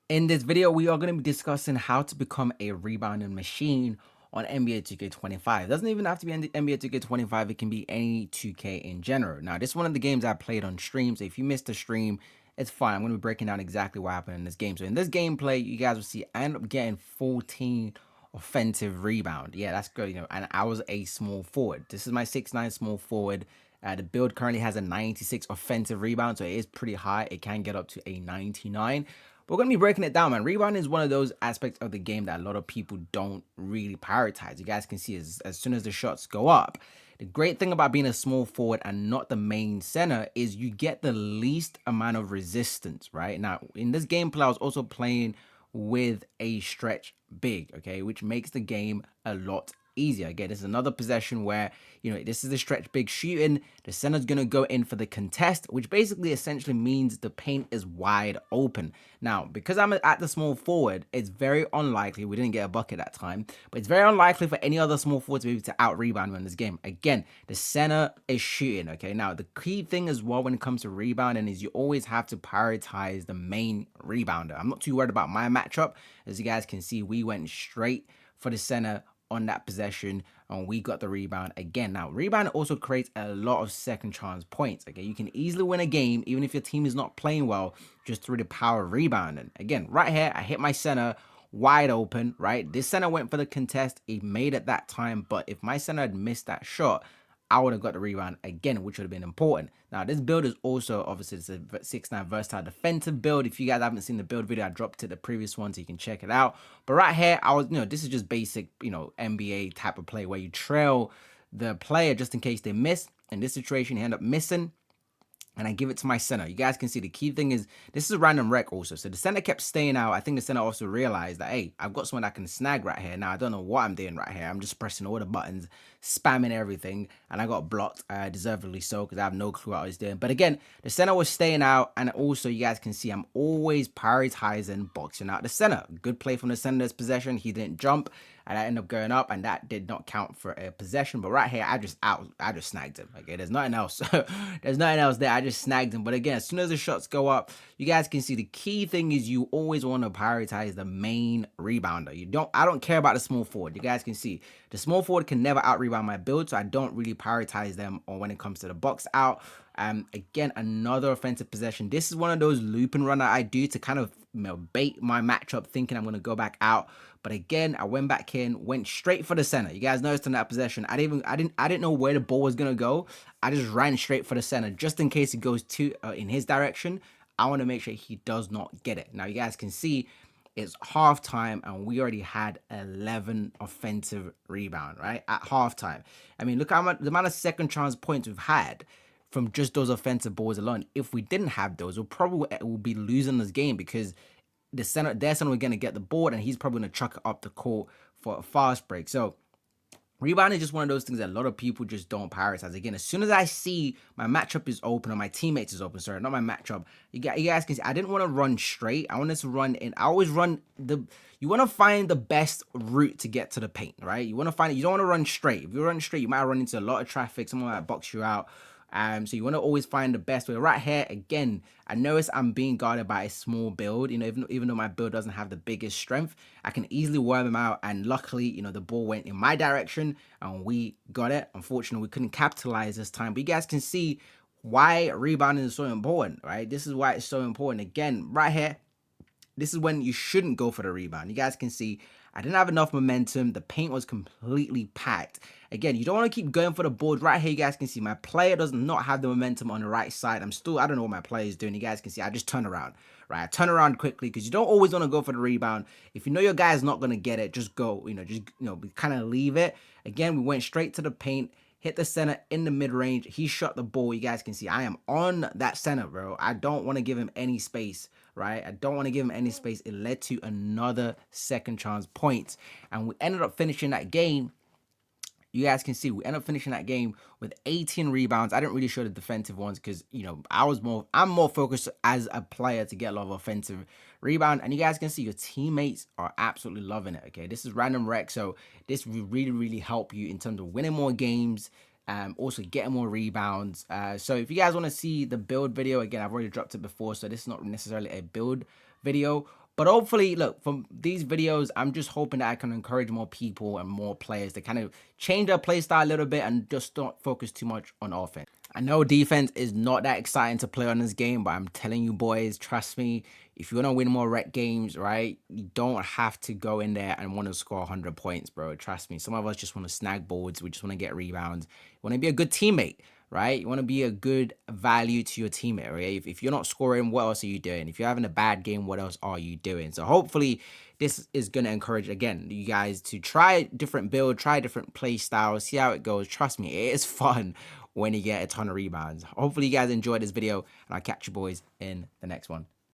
In this video, we are going to be discussing how to become a rebounding machine on NBA 2K25. It doesn't even have to be NBA 2K25. It can be any 2K in general. Now, this is one of the games I played on stream. So if you missed the stream, it's fine. I'm going to be breaking down exactly what happened in this game. So in this gameplay, you guys will see I end up getting 14 offensive rebound. Yeah, that's good. And I was a small forward. This is my 6'9" small forward. The build currently has a 96 offensive rebound, so it is pretty high. It can get up to a 99. But we're going to be breaking it down, man. Rebounding is one of those aspects of the game that a lot of people don't really prioritize. You guys can see as soon as the shots go up, the great thing about being a small forward and not the main center is you get the least amount of resistance, right? Now, in this gameplay, I was also playing with a stretch big, okay, which makes the game a lot easier. Again, this is another possession where, this is the stretch big shooting. The center's going to go in for the contest, which basically essentially means the paint is wide open. Now, because I'm at the small forward, it's very unlikely, we didn't get a bucket that time, but it's very unlikely for any other small forward to be able to out rebound me in this game. Again, the center is shooting, okay? Now, the key thing as well when it comes to rebounding is you always have to prioritize the main rebounder. I'm not too worried about my matchup. As you guys can see, we went straight for the center on that possession and we got the rebound again. Now, rebound also creates a lot of second chance points. Okay, you can easily win a game even if your team is not playing well just through the power of rebounding. Again, right here, I hit my center wide open, right? This center went for the contest. He made it that time, but if my center had missed that shot, I would have got the rebound again, which would have been important. Now, this build is also, obviously, it's a 6'9" versatile defensive build. If you guys haven't seen the build video, I dropped to the previous one, so you can check it out. But right here, this is just basic, NBA type of play where you trail the player just in case they miss. In this situation, you end up missing, and I give it to my center. You guys can see the key thing is this is a random rec also. So the center kept staying out. I think the center also realized that, hey, I've got someone that can snag right here. Now, I don't know what I'm doing right here. I'm just pressing all the buttons, spamming everything, and I got blocked, deservedly so, because I have no clue what I was doing. But again, the center was staying out, and also you guys can see I'm always prioritizing boxing out the center. Good play from the center's possession. He didn't jump, and I ended up going up, and that did not count for a possession. But right here, I just snagged him. Okay, there's nothing else. There's nothing else there. I just snagged him. But again, as soon as the shots go up, you guys can see the key thing is you always want to prioritize the main rebounder. I don't care about the small forward. You guys can see the small forward can never out rebound my build, so I don't really prioritize them or when it comes to the box out. Again, another offensive possession. This is one of those loop and run that I do to kind of bait my matchup, thinking I'm going to go back out. But again, I went back in, went straight for the center. You guys noticed in that possession, I didn't know where the ball was going to go. I just ran straight for the center just in case it goes in his direction. I want to make sure he does not get it. Now, you guys can see it's halftime and we already had 11 offensive rebound, right? At halftime. I mean, look how much the amount of second chance points we've had from just those offensive balls alone. If we didn't have those, we'll be losing this game because their center was going to get the board and he's probably going to chuck it up the court for a fast break. So rebound is just one of those things that a lot of people just don't prioritize. Again, as soon as I see my matchup is open or my teammates is open, sorry, not my matchup, you guys can see I didn't want to run straight. I wanted to run in. I always run you want to find the best route to get to the paint, right? You want to find it. You don't want to run straight. If you run straight, you might run into a lot of traffic. Someone might box you out. So you want to always find the best way. Right here, again, I notice I'm being guarded by a small build. Even though my build doesn't have the biggest strength, I can easily worm him out. And luckily, the ball went in my direction and we got it. Unfortunately, we couldn't capitalize this time. But you guys can see why rebounding is so important, right? This is why it's so important. Again, right here, this is when you shouldn't go for the rebound. You guys can see I didn't have enough momentum. The paint was completely packed. Again, you don't want to keep going for the board. Right here, you guys can see my player does not have the momentum on the right side. I don't know what my player is doing. You guys can see I just turn around, right? I turn around quickly because you don't always want to go for the rebound. If you know your guy is not going to get it, just go, kind of leave it. Again, we went straight to the paint. Hit the center in the mid-range. He shot the ball. You guys can see I am on that center, bro. I don't want to give him any space, right? I don't want to give him any space. It led to another second chance points. And we ended up finishing that game. You guys can see we ended up finishing that game with 18 rebounds. I didn't really show the defensive ones because, I'm more focused as a player to get a lot of offensive rebound. And you guys can see your teammates are absolutely loving it, okay? This is random rec, so this will really, really help you in terms of winning more games, also getting more rebounds. So if you guys want to see the build video, again, I've already dropped it before, so this is not necessarily a build video, But hopefully, look, from these videos, I'm just hoping that I can encourage more people and more players to kind of change their play style a little bit and just don't focus too much on offense. I know defense is not that exciting to play on this game, but I'm telling you boys, trust me, if you want to win more rec games, right, you don't have to go in there and want to score 100 points, bro. Trust me. Some of us just want to snag boards. We just want to get rebounds. You want to be a good teammate, right? You want to be a good value to your teammate, right? If you're not scoring, what else are you doing? If you're having a bad game, what else are you doing? So hopefully this is going to encourage, again, you guys to try different build, try different play styles, see how it goes. Trust me, it is fun when you get a ton of rebounds. Hopefully you guys enjoyed this video, and I'll catch you boys in the next one.